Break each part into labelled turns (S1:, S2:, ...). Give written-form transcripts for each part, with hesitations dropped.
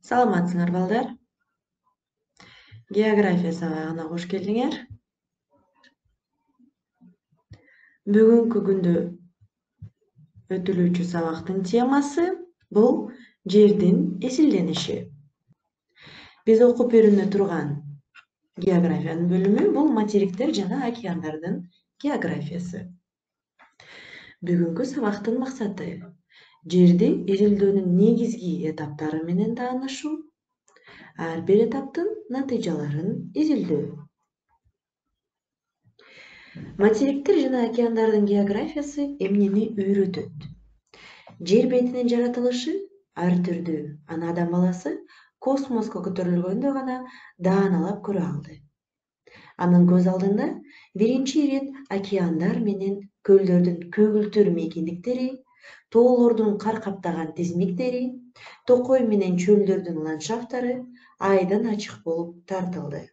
S1: Саламатсыңар балдар. География сабагына кош келдиңер. Бүгүнкү күндө өтүлүүчү сабактын темасы бул жердин эсилдениши. Биз окуп үйрөнө турган географиянын бөлүмү бул материктер жана океандардын географиясы. Бүгүнкү сабактын максаты жерди изилдөөнүн негизги этаптары менен таанышуу, ар бир этаптын натыйжаларын изилдөө. Материктер жана океандардын географиясы эмнени үйрөтөт? Жер бетинин жаратылышы ар түрдүү. Аны адам баласы космоско көтөрүлгөндө гана дааналап көрө алды. Анын көз алдында биринчи ирет океандар менен көлдөрдүн көгүлтүр мейкиндиктери, тоолордун кар каптаган тизмиктери, токой менен чөлдөрдүн ландшафттары айдан ачык болуп тартылды.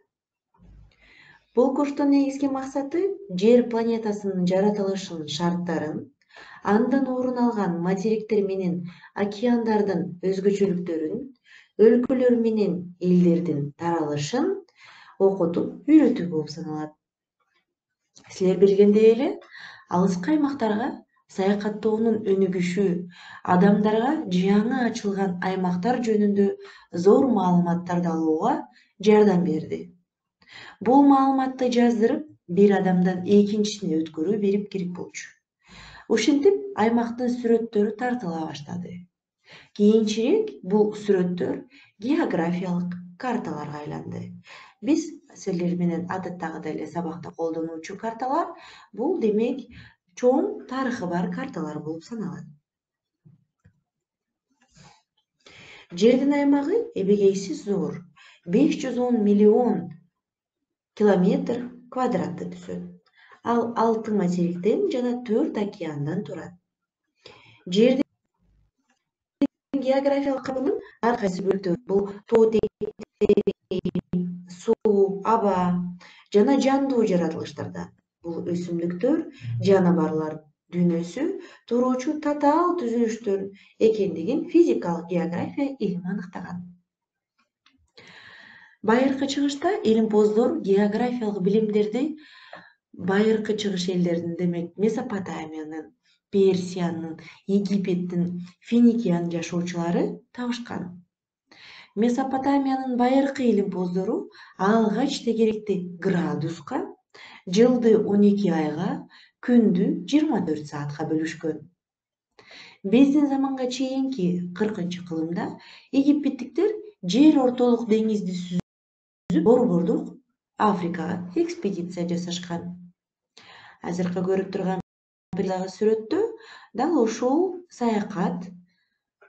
S1: Бул курстун негизги максаты жер планетасынын жаратылышынын шарттарын, андан орун алган материктер менен океандардын өзгөчөлүктөрүн, өлкөлөр менен элдердин таралышын окутуп үйрөтүү болуп саналат. Силер билгендей эле, алыскы аймактарга саякаттоонун өнүгүшү адамдарга жаңы ачылган аймактар жөнүндө зор маалыматтарды алууга жардам берди. Бул маалыматты жаздырып, бир адамдан экинчисине өткөрүү берип керек болчу. Ошентип, аймактын сүрөттөрү тартыла баштады. Кийинчерээк бул сүрөттөр географиялык карталарга айланды. Биз силер менен адаттагыдай эле сабакта колдонуучу карталар бул демек чоң тарыхы бар карталар болуп саналат. Жердин аймагы эбегейсиз зор, 510 миллион километр квадратты түзөт. Ал 6 материктен жана 4 океандан турат. Жердин географиялык кабынын ар кайсы бөлүктөрү бул тоо тектери, суу, аба жана жандуу жаратылыштардан. Бул өсүмдүктөр, жаныбарлар дүйнөсү туруучу татаал түзүлүштөр экендигин физикалык география илими аныктаган. Байыркы чыгышта илимпоздор географиялык билимдерди байыркы чыгыш элдердин, демек Месопотамиянын, Персиянын, Египеттин, Финикиянын жашоочулары табышкан. Месопотамиянын байыркы илимпоздору алгач тегеректи градуска, жылды 12 айга, күндү 24 саатка бөлүшкөн. Биздин заманга чейинки 40-кылымда египеттиктер жер ортолук деңизди сүзүп, борбордук Африкага экспедиция жасашкан. Азыркы көрүп турган сүрөттө дал ушул саякат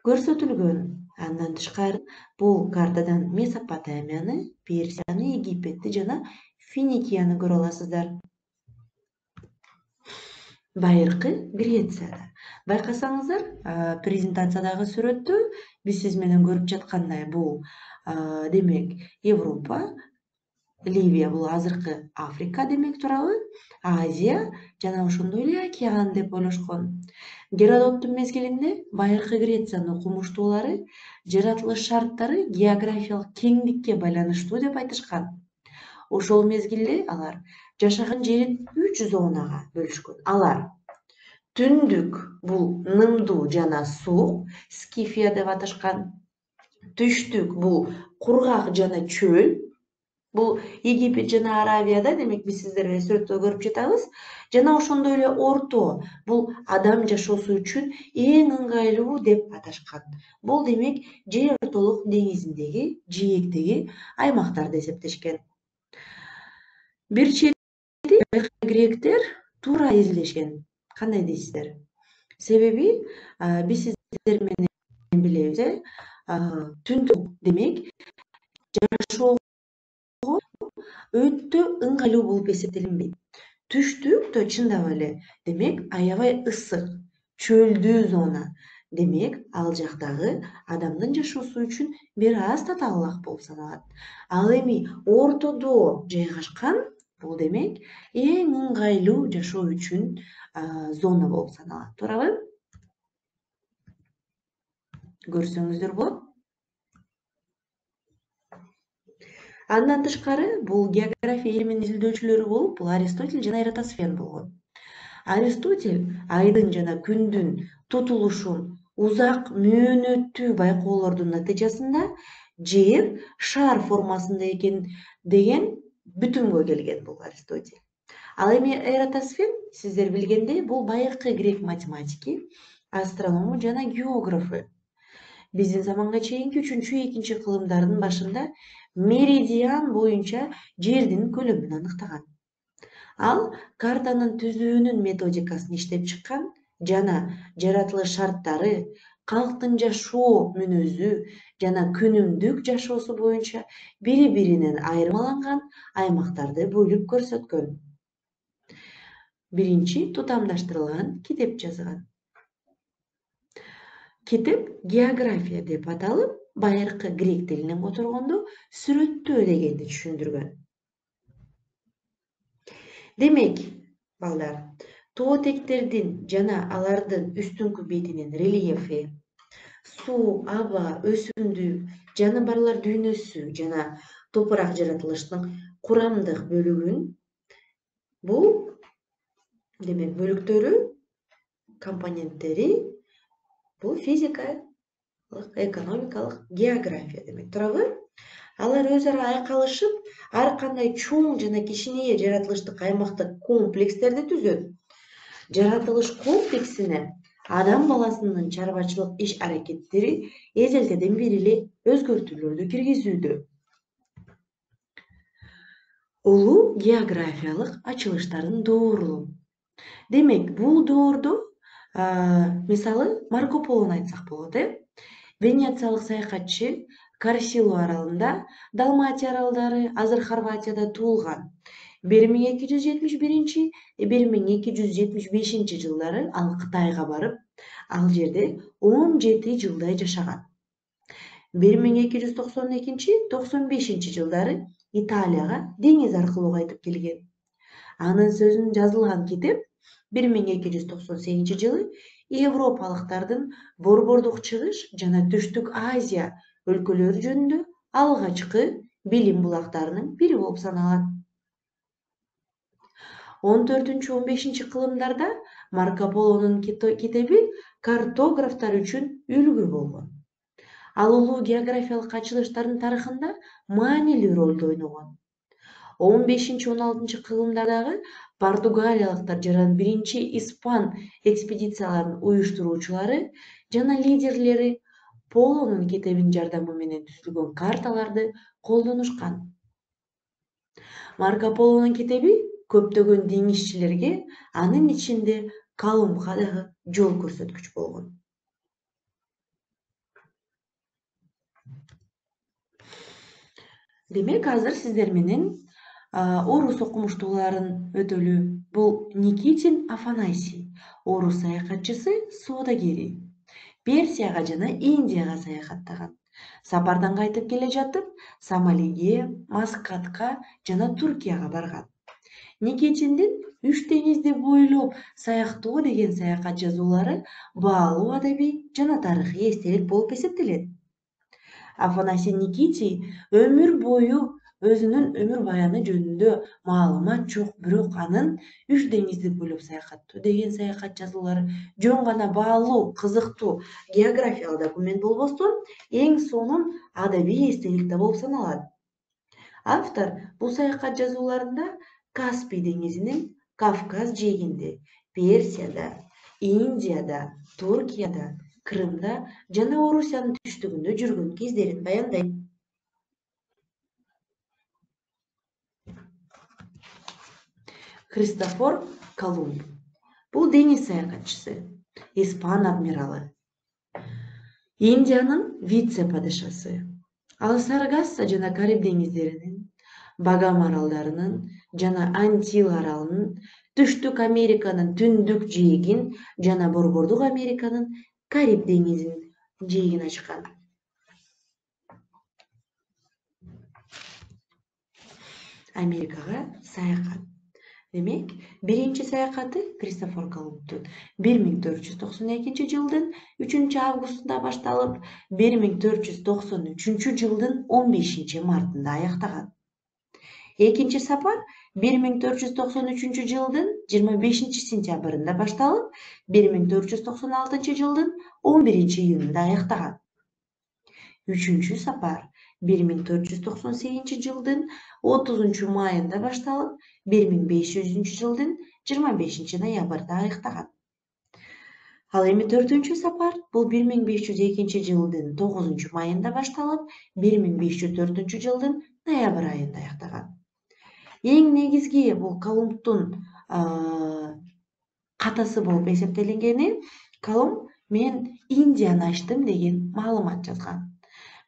S1: көрсөтүлгөн. Андан тышкары бул картадан Месопотамияны, Персияны, Египетти жана Финикияны көрө аласыздар. Байыркы Грецияда. Байкасаңыздар, презентациядагы сүрөттө биз сиз менен көрүп жаткандай бул демек Европа, Ливия бул азыркы Африка демек турабы, Азия жана ошондой эле океан деп ойлошкон. Геродоттун мезгилинде байыркы Грециянын окумуштуулары жаратылыш шарттары географиялык кеңдикке байланыштуу деп айтышкан. Ошол мезгилде алар жашаган жерин 3 зонага бөлүшкөн. Алар түндүк бул нымдуу жана суук, Скифия деп аташкан. Түштүк бул кургак жана чөл. Бул Египет жана Аравияда, демек биз сиздер менен сүрөттө көрүп жатабыз. Жана ошондой эле орто бул адам жашоосу үчүн эң ыңгайлуу деп аташкан. Бул демек жер ортолук деңизиндеги жээктеги аймактарды эсептешкен. Бир чети гректер туура изилдешкен. Кандай дейсиздер? Себеби биз сиздер менен билебиз, түндүк демек жашоого өтө ыңгайлуу болуп эсептелинбейт. Түштүктө чындап эле демек аябай ысык, чөлдүү зона. Демек ал жактагы адамдын жашоосу үчүн бир аз татаалыраак болуп саналат. Ал эми ортодо жайгашкан бул демек эң ыңгайлуу жашоо үчүн зона болуп саналат. Туурабы? Көрсөңүздөр болот. Андан тышкары бул география илиминин изилдөөчүлөрү болуп, бул Аристотель жана Эратосфен болгон. Аристотель айдын жана күндүн тутулушун узак мөөнөттүү байкоолордун натыйжасында жер шар формасында экен деген бүтүмгө келген бул Аристотель. Ал эми Эратосфен сиздер билгендей бул байыркы грек математики, астроному жана географы. Биздин заманга чейинки 3-2 кылымдардын башында меридиан боюнча жердин көлөмүн аныктаган. Ал картанын түзүүнүн методикасын иштеп чыккан жана жаратылыш шарттары, калктын жашоо мүнөзү жана күнүмдүк жашоосу боюнча бири-биринен айырмаланган аймактарды бөлүп көрсөткөн. Биринчи тутамдаштырылган китеп жазган. Китеп география деп аталып, байыркы грек тилинен которгондо сүрөттөө дегенди түшүндүргөн. Демек, балдар, тоотектердин жана алардын үстүңкү бетинин рельефи, суу, аба, өсүмдүк, жаныбарлар дүйнөсү жана топурак жаратылыштын курамдык бөлүгүн бул демек бөлүктөрү, компоненттери бул физикалык, экономикалык география демек туурабы? Алар өз ара айкалышып, ар кандай чоң жана кичинекей жаратылыштык аймактык комплекстерди түзөт. Жаратылыш комплексине адам баласынын чарбачылык иш-аракеттери эзелтеден бери эле өзгөртүүлөрдү киргизүүдө. Улуу географиялык ачылыштардын доорлугу. Демек, бул доордо мисалы Марко Полону айтсак болот, Венециялык саякатчы Корсило аралында, Далматия аралдары, азыр Хорватияда туулган. 1271-1275 жылдары ал Кытайга барып, ал жерде 17 жылдай жашаган. 1292-95 жылдары Италияга деңиз аркылуу кайтып келген. Анын сөзүн жазылган китеп 1298 жылы Европалыктардын Борбордук Чыгыш жана Түштүк Азия өлкөлөрү жөнүндө алгачкы билим булактарынын бири болуп саналат. 14-15 кылымдарда Марко Полонун китеби картографтар үчүн үлгү болгон. Ал улуу географиялык ачылыштардын тарыхында маанилүү ролду ойногон. 15-16 кылымдардагы португалиялыктар жана биринчи испан экспедицияларынын уюштуруучулары жана лидерлери Полонун китебинин жардамы менен түзүлгөн карталарды колдонушкан. Марко Полонун китеби көптөгөн деңизчилерге, анын ичинде Колумбга дагы жол көрсөткүч болгон. Демек, азыр сиздер менен орус окумуштууларын өтөлү. Бул Никитин Афанасий, орус саякатчысы, соодагери. Персияга жана Индияга саякаттаган. Сапардан кайтып келе жатып, Сомалиге, Маскатка жана Туркияга барган. Никитиндин үч деңизди бойлоп саяктоо деген саякат жазуулары баалуу адабий жана тарыхый эстелик болуп эсептелет. Афанасий Никитий өмүр бою өзүнүн өмүр баяны жөнүндө маалымат жок, бирок анын үч деңизди бойлоп саякаттоо деген саякат жазуулары жөн гана баалуу, кызыктуу географиялык документ болбостон, эң сонун адабий эстелик да болуп саналат. Автор бул саякат жазууларында Каспий деңизинин Кавказ жээгинде, Персияда, Индияда, Туркияда, Крымда жана Орусиянын түштүгүндө жүргөн кездерин баяндайт. Христофор Колумб бул деңиз саякатчысы, испан адмиралы, Индиянын вице-падышасы. Ал Саргасса жана Кариб деңиздеринин, Багам аралдарынын жана Антил аралынын, Түштүк Американын түндүк жээгин жана Борбордук Американын Кариб деңизинин жээгин ачкан. Америкага саякат. Демек, биринчи саякаты Христофор Колумбдун 1492 жылдын 3-августунда башталып, 1493 жылдын 15 мартында аяктаган. Экинчи сапар 1493-жылдын 25-сентябрында башталып, 1496-жылдын 11-июнунда аяктаган. Үчүнчү сапар 1498-жылдын 30-майында башталып, 1500-жылдын 25-ноябрында аяктаган. Ал эми төртүнчү сапар бул 1502-жылдын 9-майында башталып, 1504-жылдын ноябрь айында аяктаган. Эң негизги бул Колумбдун катасы болуп эсептелингени, Колумб мен Индияны ачтым деген маалымат жазган.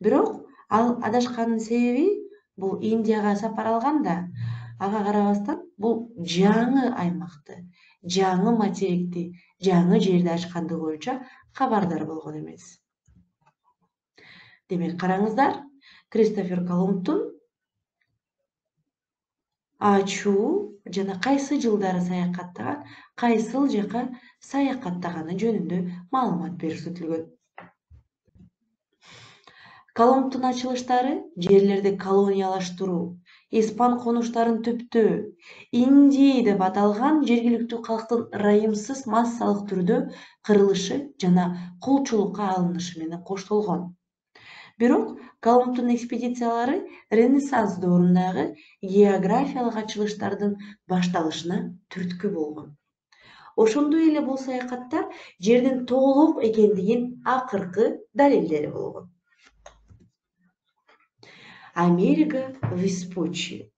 S1: Бирок ал адашканын себеби бул Индияга сапар алган да, ага карабастан бул жаңы аймакты, жаңы материкти, жаңы жерди ачкандыгы боюнча кабардар болгон эмес. Демек караңыздар, Кристофер Колумбдун ачуу жана кайсы жылдары саякаттаган, кайсыл жака саякаттаганы жөнүндө маалымат көрсөтүлгөн. Колумбдун ачылыштары жерлерди колониялаштыруу, испан конуштарын түптөө, Индии деп аталган жергиликтүү калктын ырайымсыз массалык түрдө кырылышы жана кулчулукка алынышы менен коштолгон. Бирок Колумбдун экспедициялары Ренессанс доорундагы географиялык ачылыштардын башталышына түрткү болгон. Ошондой эле бул саякаттар жердин тоолук экендигин акыркы далилдери болгон. Америка Веспуччи.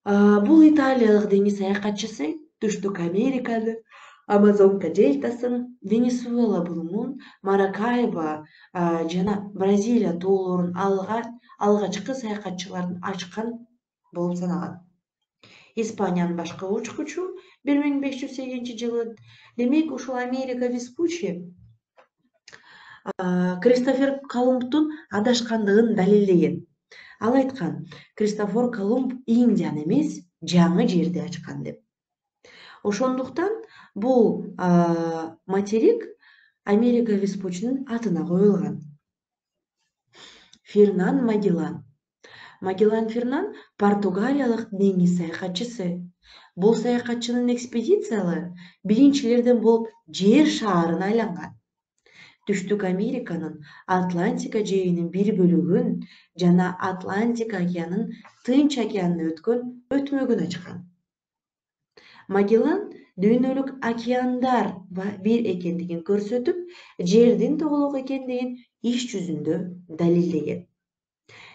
S1: Бул италиялык деңиз саякатчысы Түштүк Американы, Амазонка дельтасын, Венесуэла булуңун, Маракайбо жана Бразилия тоолорун алгачкы саякатчылардын ачкан болуп саналат. Испаниянын башкы учкучу 1508-жылы. Демек ушул Америка Веспуччи Кристофер Колумбдун адашкандыгын далилдеген. Ал айткан, Кристофер Колумб Индияны эмес, жаңы жерди ачкан деп. Ошондуктан бул материк Америка Веспуччинин атына коюлган. Фернан Магеллан. Магеллан Фернан Португалиялык деңиз саякатчысы. Бул саякатчынын экспедициялары биринчилерден болуп жер шаарын айланган. Түштүк Американын Атлантика жээинин бир бөлүгүн жана Атлантика океанын Тынч океанына өткөн өтмөгүн ачкан. Магеллан дүйнөлүк океандар бир экендигин көрсөтүп, жердин тоолук экендигин иш жүзүндө далилдеген.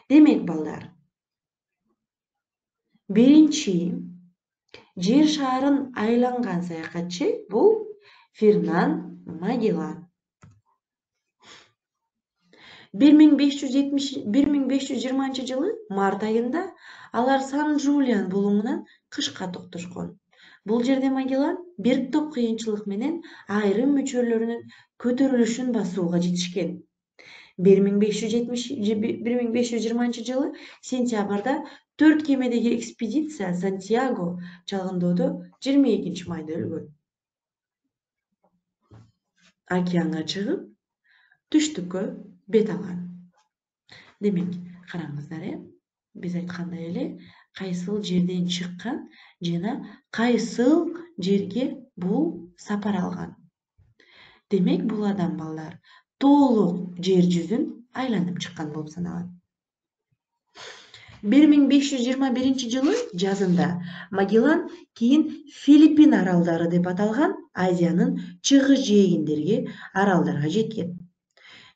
S1: Демек балдар, биринчи жер шаарын айланган саякатчы бул Фернан Магеллан. 1520-жылы март айында алар Сан-Жулиан булуңунан кышка токтошкон. Бул жерде Магеллан бир топ кыйынчылык менен айрым мөчөрлөрүнүн көтөрүлүшүн басууга жетишкен. 1520-жылы сентябрда 4 кемедеги экспедиция Сантьяго чалгындоодо 22-майда өлгөн. Океанга чыгып, түштүккө бет алган. Демек, караңыздар, биз айткандай эле, кайсыл жерден чыккан жана кайсыл жерге бул сапар алган. Демек, бул адам балдар тоолук жер жүзүн айланып чыккан болуп саналат. 1521-жылы жазында Магеллан кийин Филиппин аралдары деп аталган Азиянын чыгыш жээгиндеги аралдарга жеткен.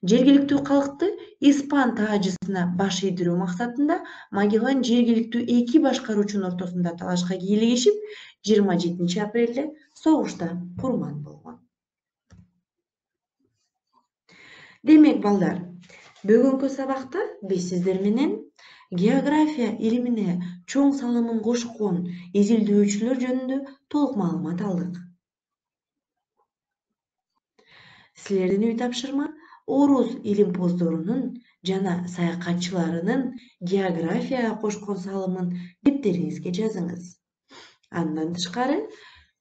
S1: Жергиликтүү калкты испан таажысына баш ийдирүү максатында Магеллан жергиликтүү эки башкаруучунун ортосунда талашка кийлигишип, 27 апрелде согушта курман болгон. Демек балдар, бүгүнкү сабакта биз сиздер менен география илимине чоң салымын кошкон изилдөөчүлөр жөнүндө толук маалымат алдык. Силердин үй тапшырма орус илимпоздорунун жана саякатчыларынын географияга кошкон салымын дептериңизге жазыңыз. Андан тышкары,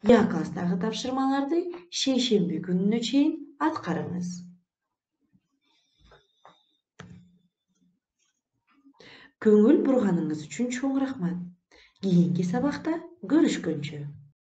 S1: Я класстагы тапшырмаларды шейшемби күнүнө чейин аткарыңыз. Көңүл бурганыңыз үчүн чоң рахмат. Кийинки сабакта көрүшкөнчө.